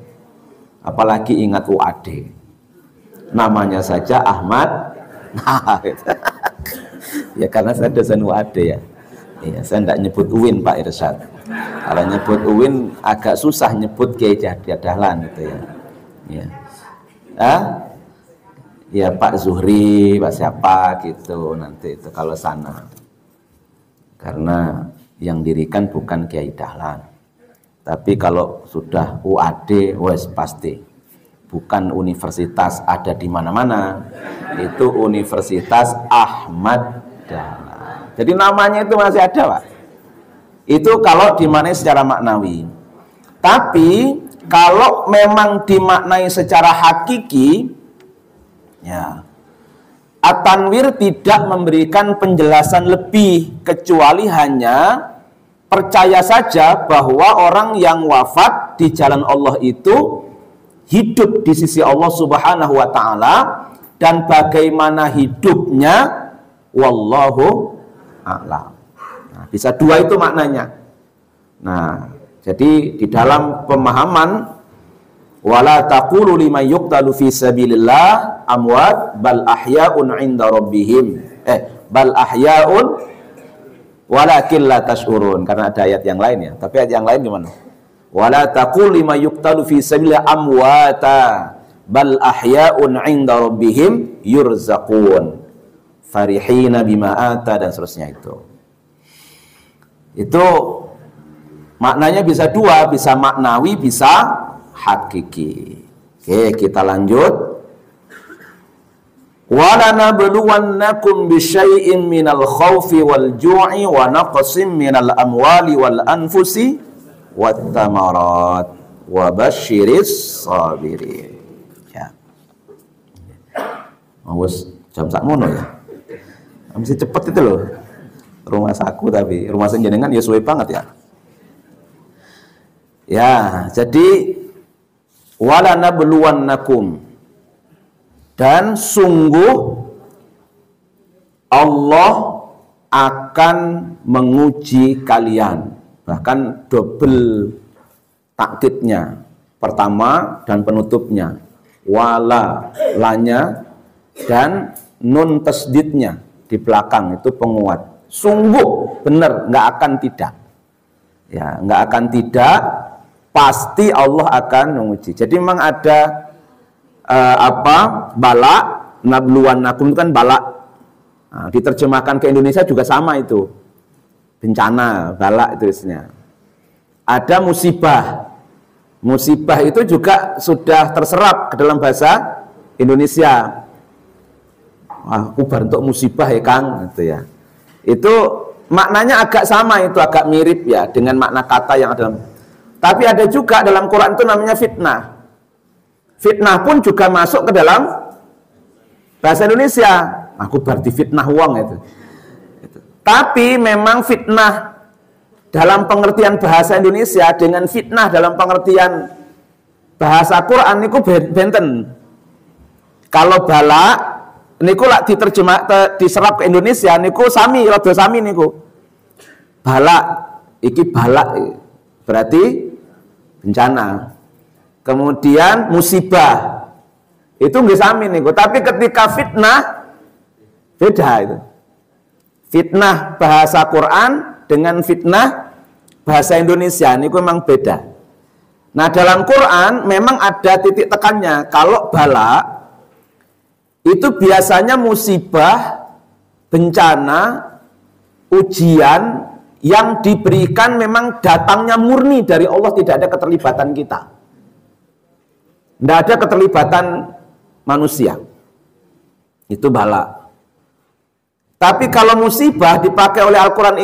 Apalagi ingat UAD, namanya saja Ahmad. Nah, ya karena saya dosen UAD ya. Iya, saya tidak nyebut UIN Pak Irsyad. Kalau nyebut UIN agak susah nyebut Kiai Dahlan gitu ya. Ya. Ya Pak Zuhri, Pak siapa gitu nanti itu kalau sana. Karena yang dirikan bukan Kiai Dahlan. Tapi kalau sudah UAD, wes pasti bukan universitas ada di mana-mana, itu Universitas Ahmad Dahlan. Jadi namanya itu masih ada, Pak. Itu kalau dimaknai secara maknawi. Tapi kalau memang dimaknai secara hakiki, ya, At-Tanwir tidak memberikan penjelasan lebih kecuali hanya percaya saja bahwa orang yang wafat di jalan Allah itu hidup di sisi Allah Subhanahu wa taala, dan bagaimana hidupnya wallahu a'lam. Nah, bisa dua itu maknanya. Nah, jadi di dalam pemahaman wala taqulu liman yuqtalu fi sabilillah amwat bal ahya'un 'inda rabbihim. Bal ahya'un walakin la tash'urun, karena ada ayat yang lain ya. Tapi ayat yang lain gimana? Wala taqul liman yuqtalu fi sabilillah amwata bal ahya'un 'inda rabbihim yurzaqun farihina bima ata, dan seterusnya itu. Itu maknanya bisa dua, bisa maknawi, bisa hakiki. Oke, kita lanjut. وَلَنَبْلُوَنَّكُمْ بِشَيْءٍ مِّنَ الْخَوْفِ وَالْجُوعِ وَنَقْصٍ مِّنَ الْأَمْوَالِ وَالْأَنْفُسِ وَالثَّمَرَاتِ وَبَشِّرِ الصَّابِرِينَ. Ya. Wes jam sakmono ya. Mesti cepet itu loh. Rumah saku tapi rumah senjenengan ya suwe banget ya. Ya, jadi وَلَنَبْلُوَنَّكُمْ, dan sungguh Allah akan menguji kalian. Bahkan double takkidnya, pertama dan penutupnya, wala lanya dan nun tasdidnya di belakang itu penguat. Sungguh benar, nggak akan tidak. Ya, nggak akan tidak, pasti Allah akan menguji. Jadi memang ada bala, nabluwannakum itu kan bala. Nah, diterjemahkan ke Indonesia juga sama itu. Bencana, bala itu isinya. Ada musibah. Musibah itu juga sudah terserap ke dalam bahasa Indonesia. Wah, aku bentuk musibah ya Kang, gitu ya. Itu maknanya agak sama, itu agak mirip ya dengan makna kata yang ada. Tapi ada juga dalam Quran itu namanya fitnah. Fitnah pun juga masuk ke dalam bahasa Indonesia. Aku berarti fitnah uang itu. Tapi memang fitnah dalam pengertian bahasa Indonesia dengan fitnah dalam pengertian bahasa Quran niku benten. Kalau bala niku lak diserap ke Indonesia niku sami rada sami niku. Bala iki bala berarti bencana. Kemudian musibah itu nggih sami niku, tapi ketika fitnah beda itu. Fitnah bahasa Quran dengan fitnah bahasa Indonesia ini memang beda. Nah, dalam Quran memang ada titik tekannya. Kalau bala itu biasanya musibah, bencana, ujian yang diberikan memang datangnya murni dari Allah, tidak ada keterlibatan kita. Tidak ada keterlibatan manusia. Itu bala. Tapi kalau musibah dipakai oleh Al-Quran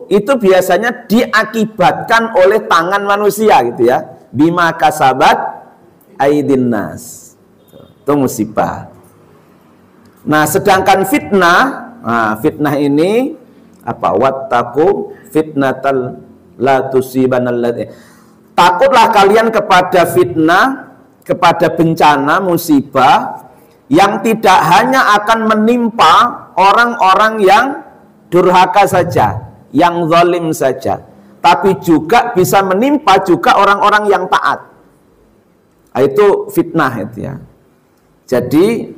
itu biasanya diakibatkan oleh tangan manusia gitu ya. Bima kasabat aidin nas. Itu musibah. Nah, sedangkan fitnah ini apa? Wattaqu fitnatal la tusibanal ladzi. Takutlah kalian kepada fitnah, kepada bencana, musibah yang tidak hanya akan menimpa orang-orang yang durhaka saja, yang zalim saja, tapi juga bisa menimpa juga orang-orang yang taat. Itu fitnah itu ya. Jadi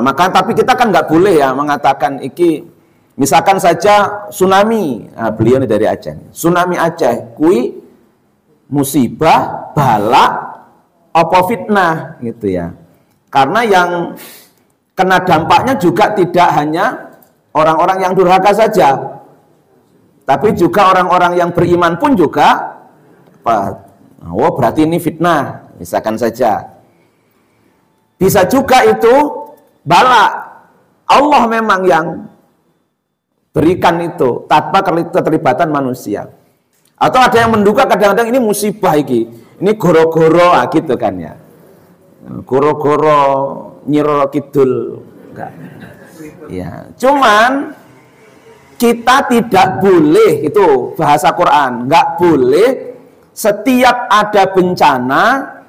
maka tapi kita kan nggak boleh ya mengatakan iki, misalkan saja tsunami. Beliau ini dari Aceh. Tsunami Aceh, kui musibah, bala, apa fitnah gitu ya. Karena yang kena dampaknya juga tidak hanya orang-orang yang durhaka saja, tapi juga orang-orang yang beriman pun juga berarti ini fitnah, misalkan saja. Bisa juga itu bala. Allah memang yang berikan itu tanpa keterlibatan manusia. Atau ada yang menduga kadang-kadang ini musibah ini goro-goro gitu kan ya. Goro-goro Nyiro Kidul enggak. Ya, cuman kita tidak boleh, itu bahasa Quran, enggak boleh setiap ada bencana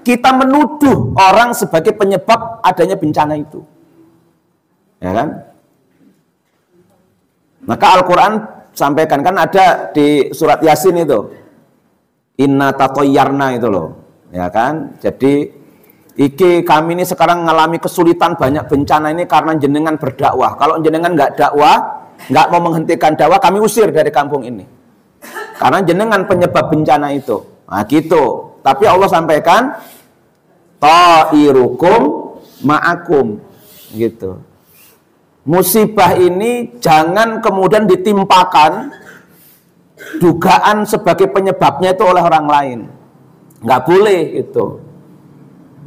kita menuduh orang sebagai penyebab adanya bencana itu. Ya kan? Maka Al-Quran sampaikan, kan ada di surat Yasin itu. Inna tatoyarna itu loh. Ya kan? Jadi kami ini sekarang mengalami kesulitan, banyak bencana ini karena jenengan berdakwah. Kalau jenengan nggak dakwah, nggak mau menghentikan dakwah, kami usir dari kampung ini. Karena jenengan penyebab bencana itu. Nah gitu. Tapi Allah sampaikan, ta'irukum ma'akum. Gitu. Musibah ini jangan kemudian ditimpakan dugaan sebagai penyebabnya itu oleh orang lain. Nggak boleh itu.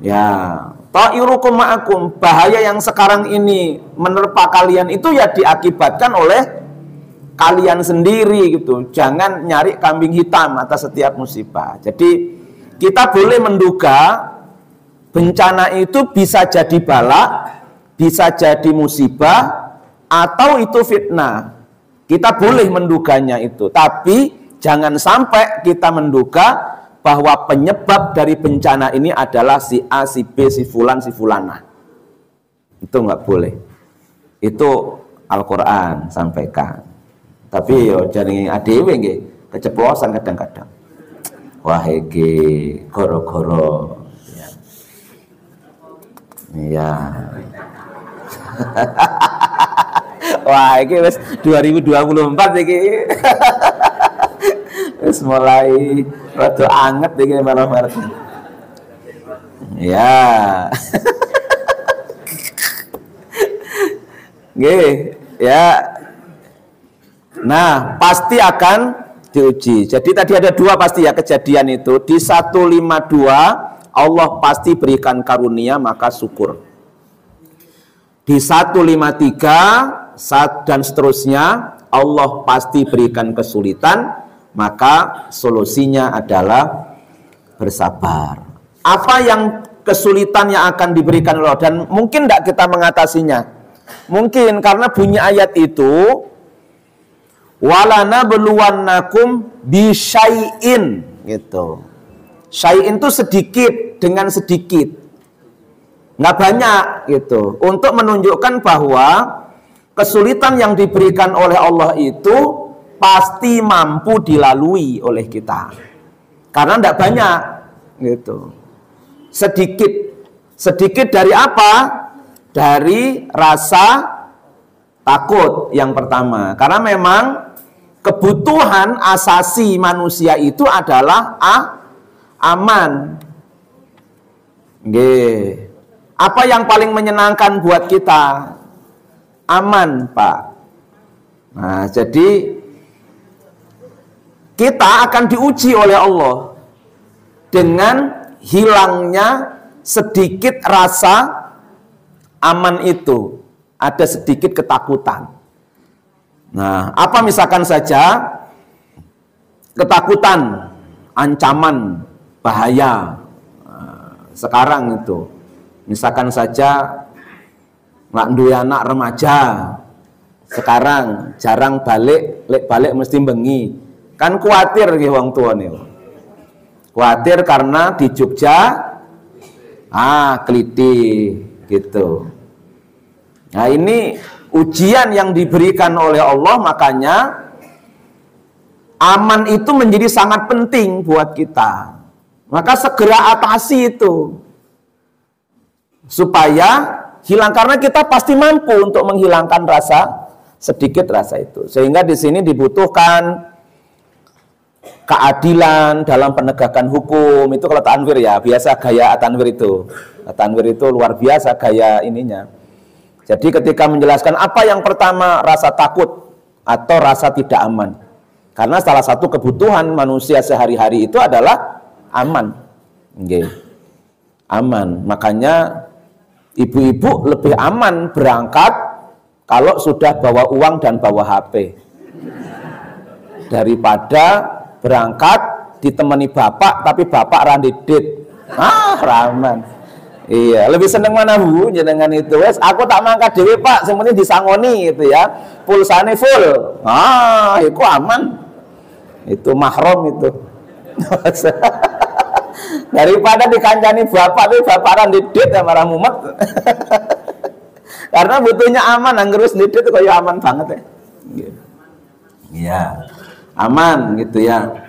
Ya, ta'irukum ma'akum, bahaya yang sekarang ini menerpa kalian itu ya diakibatkan oleh kalian sendiri gitu. Jangan nyari kambing hitam atas setiap musibah. Jadi kita boleh menduga bencana itu bisa jadi bala, bisa jadi musibah, atau itu fitnah. Kita boleh menduganya itu, tapi jangan sampai kita menduga bahwa penyebab dari bencana ini adalah si A, si B, si Fulan, si Fulanah. Itu nggak boleh. Itu Al-Quran sampaikan. Tapi yo jadi adewe nggih keceplosan kadang-kadang. Wah iki goro-goro. Ya. Iya. Wah iki wis 2024 iki. Wis mulai rada anget iki Maret. Ya. Nggih, ya. Nah, pasti akan diuji. Jadi tadi ada dua pasti ya kejadian itu. Di 152 Allah pasti berikan karunia maka syukur. Di 153 dan seterusnya Allah pasti berikan kesulitan maka solusinya adalah bersabar. Apa yang kesulitan yang akan diberikan Allah dan mungkin tidak kita mengatasinya? Mungkin karena bunyi ayat itu walana beluwannakum bisyai'in gitu. Syai'in itu sedikit dengan sedikit, nggak banyak gitu, untuk menunjukkan bahwa kesulitan yang diberikan oleh Allah itu pasti mampu dilalui oleh kita karena tidak banyak gitu. Sedikit dari apa? Dari rasa takut yang pertama, karena memang kebutuhan asasi manusia itu adalah aman. Apa yang paling menyenangkan buat kita? Aman, Pak. Nah, jadi kita akan diuji oleh Allah dengan hilangnya sedikit rasa aman itu, ada sedikit ketakutan. Nah, apa misalkan saja ketakutan, ancaman, bahaya sekarang itu, misalkan saja nggak duwe anak remaja, sekarang jarang balik mesti bengi, kan khawatir ki wong tua nih, khawatir karena di Jogja keliti gitu. Nah ini ujian yang diberikan oleh Allah, makanya aman itu menjadi sangat penting buat kita. Maka segera atasi itu supaya hilang, karena kita pasti mampu untuk menghilangkan sedikit rasa itu. Sehingga di sini dibutuhkan keadilan dalam penegakan hukum. Itu kalau Tanwir ya, biasa gaya Tanwir itu. Tanwir itu luar biasa gaya ininya. Jadi ketika menjelaskan apa yang pertama, rasa takut atau rasa tidak aman. Karena salah satu kebutuhan manusia sehari-hari itu adalah aman. Aman. Makanya ibu-ibu lebih aman berangkat kalau sudah bawa uang dan bawa HP. Daripada berangkat ditemani bapak tapi bapak randidit. Raman. Iya, lebih seneng mana Bu jenengan itu? Wes, aku tak mangkat dhewe Pak, sing penting disangoni gitu ya. Pulsane full. Itu aman. Itu mahram itu. Daripada dikancani bapak tapi bapak randidit ya marah mumet. Karena butuhnya aman, anggerus didit itu kayak aman banget ya. Iya. Aman gitu ya.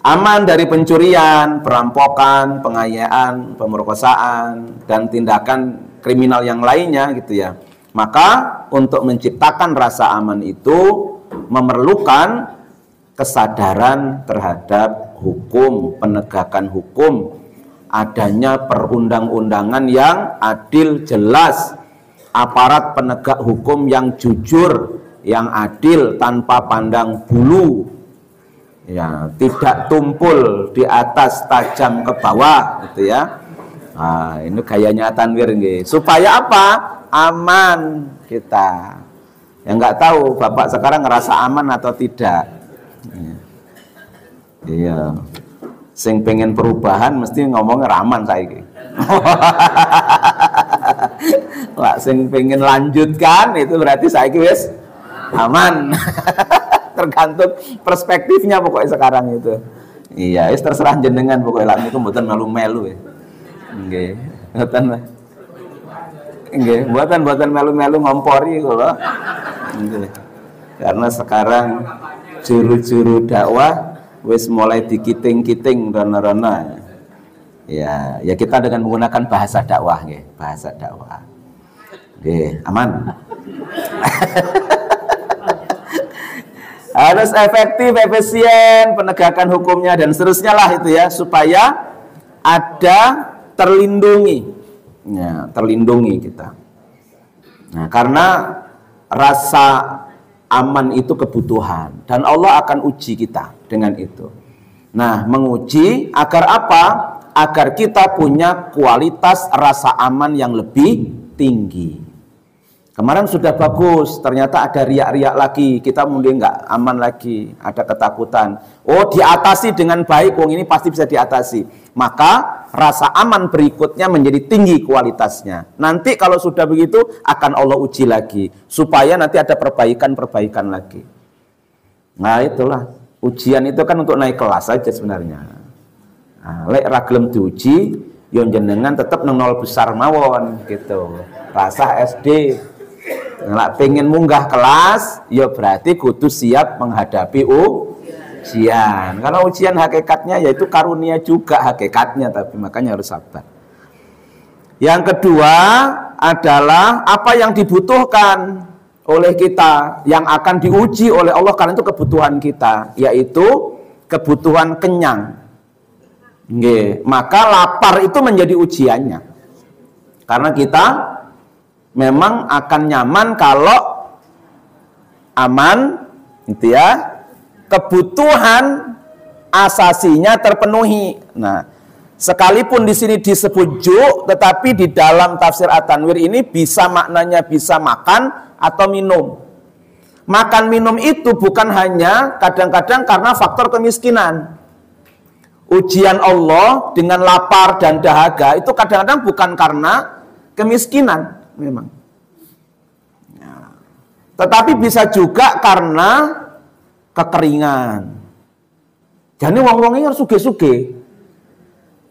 Aman dari pencurian, perampokan, penganiayaan, pemerkosaan, dan tindakan kriminal yang lainnya gitu ya. Maka untuk menciptakan rasa aman itu memerlukan kesadaran terhadap hukum, penegakan hukum, adanya perundang-undangan yang adil, jelas, aparat penegak hukum yang jujur, yang adil tanpa pandang bulu. Ya, tidak tumpul di atas, tajam ke bawah gitu ya. Nah, ini gayanya Tanwir nggih. Supaya apa? Aman kita. Ya nggak tahu Bapak sekarang ngerasa aman atau tidak. Iya. Sing pengen perubahan mesti ngomong raman saiki. Lah sing pengen lanjutkan itu berarti saiki wis aman. Tergantung perspektifnya pokoknya sekarang itu. Iya, terserah jenengan pokoknya lah niku mboten melu-melu ya. Nggih, ngoten lah. Nggih, mboten melu-melu ngompori kula. Nggih. Karena sekarang juru-juru dakwah wis mulai dikiting-kiting rono-rono. Ya, kita dengan menggunakan bahasa dakwah nggih, bahasa dakwah. Nggih, aman. Harus efektif, efisien penegakan hukumnya dan seterusnya lah itu ya, supaya ada terlindungi. Ya, terlindungi kita. Nah, karena rasa aman itu kebutuhan dan Allah akan uji kita dengan itu. Nah, menguji agar apa? Agar kita punya kualitas rasa aman yang lebih tinggi. Kemarin sudah bagus, ternyata ada riak-riak lagi, kita mulai nggak aman lagi, ada ketakutan. Oh, diatasi dengan baik, wong ini pasti bisa diatasi. Maka rasa aman berikutnya menjadi tinggi kualitasnya. Nanti kalau sudah begitu akan Allah uji lagi, supaya nanti ada perbaikan-perbaikan lagi. Nah itulah, ujian itu kan untuk naik kelas saja sebenarnya. Nah, lek ragilem diuji, yon jenengan tetap nol besar mawon gitu. Rasa SD. Nah, pengen munggah kelas, ya berarti kudu siap menghadapi ujian. Karena ujian hakikatnya yaitu karunia juga hakikatnya, tapi makanya harus sabar. Yang kedua adalah apa yang dibutuhkan oleh kita, yang akan diuji oleh Allah karena itu kebutuhan kita, yaitu kebutuhan kenyang. Nggih, maka lapar itu menjadi ujiannya. Karena kita memang akan nyaman kalau aman, gitu ya. Kebutuhan asasinya terpenuhi. Nah, sekalipun di sini disebut ju', tetapi di dalam tafsir At-Tanwir ini bisa maknanya bisa makan atau minum. Makan minum itu bukan hanya kadang-kadang karena faktor kemiskinan. Ujian Allah dengan lapar dan dahaga itu kadang-kadang bukan karena kemiskinan. Memang ya. Tetapi bisa juga karena kekeringan. Jadi wong-wongnya harus suge-suge.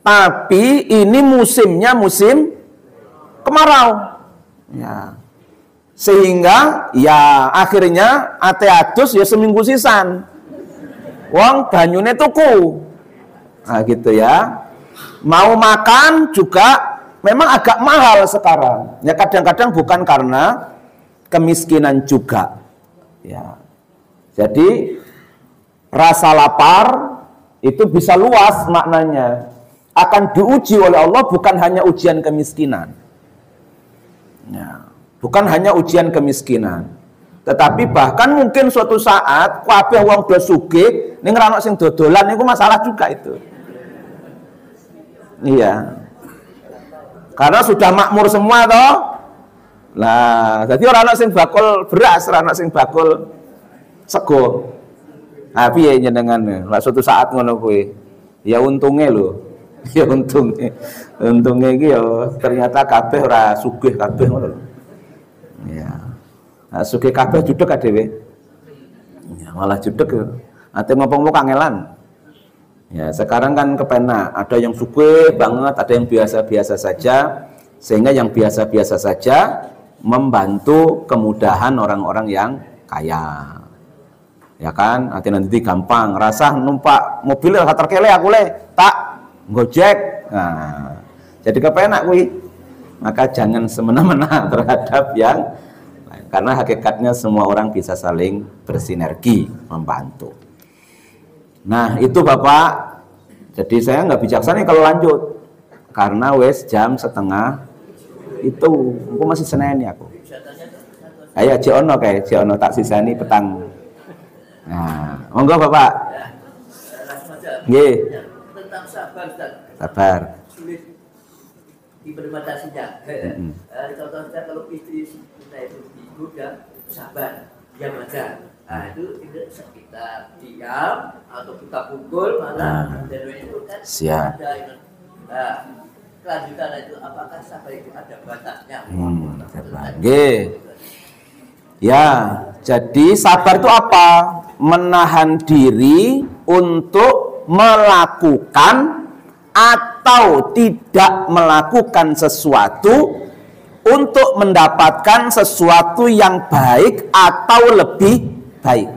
Tapi ini musimnya musim kemarau ya. Sehingga ya akhirnya ate adus ya seminggu sisan. Wong banyune tuku. Nah gitu ya. Mau makan juga memang agak mahal sekarang. Ya kadang-kadang bukan karena kemiskinan juga. Ya. Jadi rasa lapar itu bisa luas maknanya. Akan diuji oleh Allah bukan hanya ujian kemiskinan. Ya. Bukan hanya ujian kemiskinan. Tetapi bahkan mungkin suatu saat kabeh wong do sugih ning ra ono sing dodolan niku masalah juga itu. Iya. Karena sudah makmur semua toh. Lah, jadi orang anak sing bakul beras, orang anak sing bakul sego. Nah, piye jenengan? Lah suatu saat ngono kuwi. Ya untungnya lho. Ya untungnya. Untungnya iki ya ternyata kabeh ora sugih kabeh ngono lho. Ya. Nah, sugih kabeh judeg dhewe. Ya, malah judeg. Ate ngomong-ngomong kangelan. Ya, sekarang kan kepenak, ada yang sugih banget, ada yang biasa-biasa saja, sehingga yang biasa-biasa saja membantu kemudahan orang-orang yang kaya. Ya kan, nanti gampang, rasa numpak mobil rasa terkele aku tak Gojek. Nah, jadi kepenak kuwi. Maka jangan semena-mena terhadap yang lain, karena hakikatnya semua orang bisa saling bersinergi membantu. Nah itu Bapak, jadi saya nggak bijaksana kalau lanjut karena wes jam setengah itu, aku masih Senin ya aku. Ayo Jono kayak Jono tak sisani petang. Nah, monggo Bapak. Nggih. Tentang sabar, Ustaz. Sabar. Sulit diimplementasinya. Contohnya kalau istri kita itu digoda, sabar, diam aja. Nah itu kita diam atau kita pukul malah dan itu kan siap. Ada kelanjutan itu apakah sabar itu ada batasnya? Ya, jadi sabar itu apa? Menahan diri untuk melakukan atau tidak melakukan sesuatu untuk mendapatkan sesuatu yang baik atau lebih baik.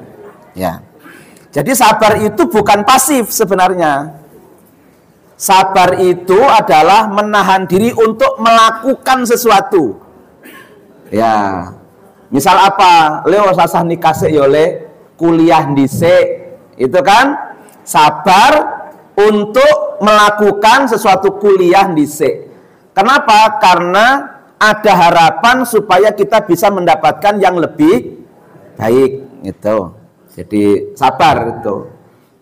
Ya. Jadi sabar itu bukan pasif sebenarnya. Sabar itu adalah menahan diri untuk melakukan sesuatu. Ya. Misal apa? Leo sasah nikah sik yo le, kuliah dhisik. Itu kan sabar untuk melakukan sesuatu kuliah dhisik. Kenapa? Karena ada harapan supaya kita bisa mendapatkan yang lebih baik. Itu. Jadi sabar itu.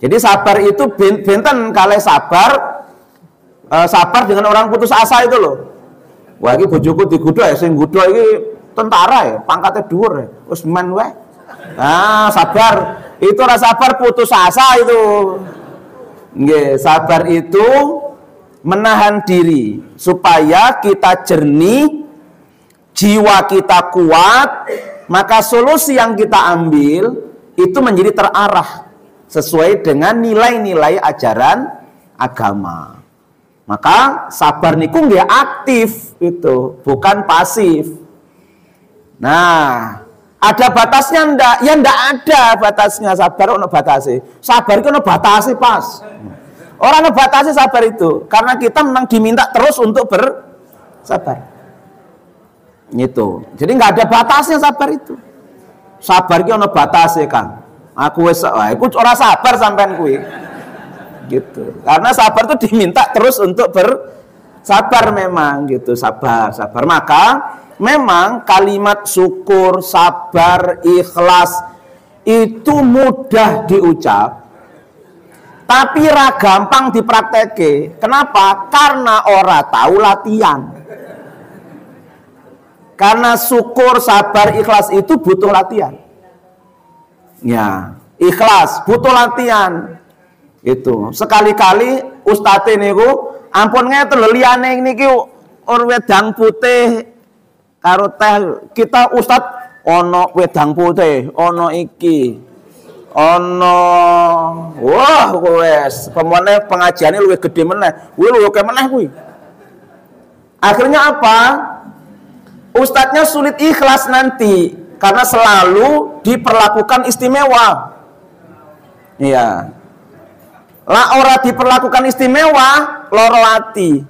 Jadi sabar itu benten kalih sabar dengan orang putus asa itu loh. Wah iki bojoku digodhog ya sing godhog iki tentara ya, pangkatnya dhuwur ya. Wis men wae. Nah, sabar. Itu rasa sabar putus asa itu. Nggih, sabar itu menahan diri supaya kita jernih, jiwa kita kuat, maka solusi yang kita ambil itu menjadi terarah sesuai dengan nilai-nilai ajaran agama. Maka sabar niku nggih aktif itu, bukan pasif. Nah, ada batasnya ndak? Ya ndak ada batasnya. Sabar ono batasi. Sabar itu ono batasi pas. Orang ono batasi sabar itu, karena kita memang diminta terus untuk bersabar. Gitu. Jadi nggak ada batasnya sabar itu. Sabar itu ono batasnya, Kang. Aku wis iku ora sabar sampean kuwi. Gitu. Karena sabar itu diminta terus untuk bersabar memang gitu, sabar. Maka memang kalimat syukur, sabar, ikhlas itu mudah diucap, tapi ra gampang dipraktekke. Kenapa? Karena ora tahu latihan. Karena syukur, sabar, ikhlas itu butuh latihan. Ya, ikhlas butuh latihan. Itu sekali-kali ustadz niku ampun ngeten lho liyane niki wedang putih karo teh kita ustadz ono wedang putih ono iki ono wah wes pemene pengajiane luwih gede meneh kuwi lho kaya meneh kuwi. Akhirnya apa? Ustadznya sulit ikhlas nanti karena selalu diperlakukan istimewa. Iya. Lah ora diperlakukan istimewa, loro ati.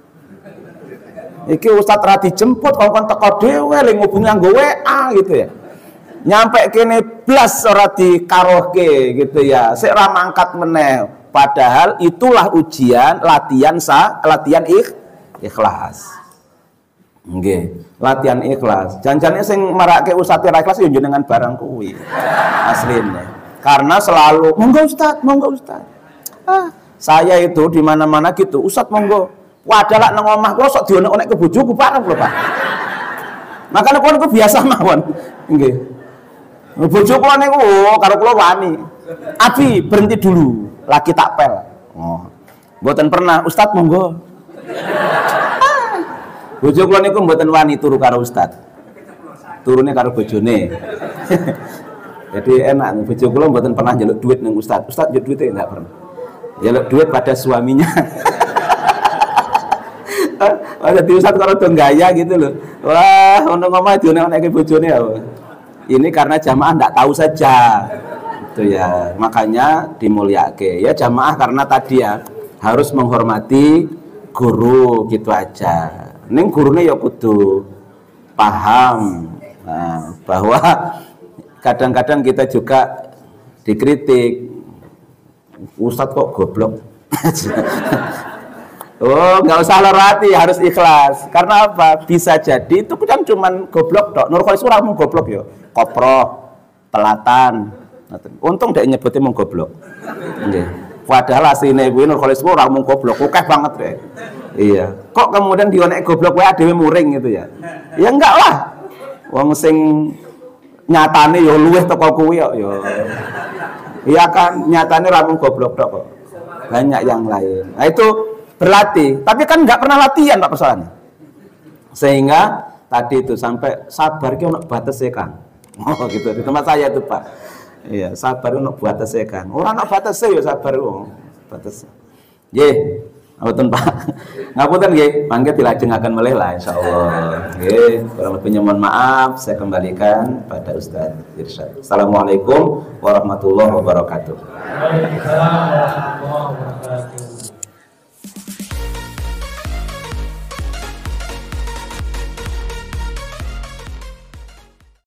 Iki ustadz ra dijemput kongkon teko dhewe ling ngubungi nganggo WA gitu ya. Nyampe kene blas ora dikarohke gitu ya. Sik ra mangkat meneh. Padahal itulah ujian latihan ikhlas. Nggih, latihan ikhlas. Janjane sing marake ustadz ra ikhlas yo jenengan barang kuwi. Asline. Karena selalu monggo ustadz. Saya itu di mana-mana gitu, ustadz monggo. Wadah lak nang omah kula sok dionek-onek ke bojoku pareng lho, Pak. Makane kula biasa mawon. Nggih. Bojo kula niku karo kula wani. Abi berhenti dulu, lagi tak pel. Oh. Mboten pernah, ustadz monggo. Bojo kula niku mboten wani turu karo ustadz. Turune karo bojone. Jadi enak, bojo kula mboten pernah njaluk duit ning ustadz. Ustadz njaluk duite enggak pernah. Njaluk duit pada suaminya. Jadi ustadz kalau dong gaya gitu loh. Wah, untuk ngomong dionek-onek bojone ya. Ini karena jamaah enggak tahu saja. Itu ya, makanya dimulyake. Ya jamaah karena tadi ya harus menghormati guru gitu aja. Ning gurune ya kudu paham bahwa kadang-kadang kita juga dikritik. Ustadz kok goblok. Oh, nggak usah lorati, harus ikhlas. Karena apa? Bisa jadi itu kan cuman goblok tok. Nur Khalis ora mung goblok ya. Koproh, telatan. Untung dek nyebutnya mung goblok. Nggih. Padahal asline kuwi Nur Khalis ora mung goblok, akeh banget deh. Iya. Kok kemudian dionek goblok wae dhewe muring gitu ya. Ya enggak lah. Wong sing nyatane ya luwih teko kuwi kok ya. Iya kan, nyatane ora mung goblok tok kok. Banyak yang lain. Nah itu berlatih, tapi kan nggak pernah latihan Pak persoalannya. Sehingga tadi itu sampai sabar ki ono batese Kang. Oh gitu di tempat saya itu Pak. Iya, sabar ono batese Kang. Ora ono batese ya sabar wong. Batas. Nggih, ngapunten Pak. Ngapunten nggih, mangke dilajengaken melih lah insyaallah. Nggih, kurang lebihnya mohon maaf, saya kembalikan pada Ustaz Irsyad. Assalamualaikum warahmatullahi wabarakatuh. Waalaikumsalam warahmatullahi wabarakatuh.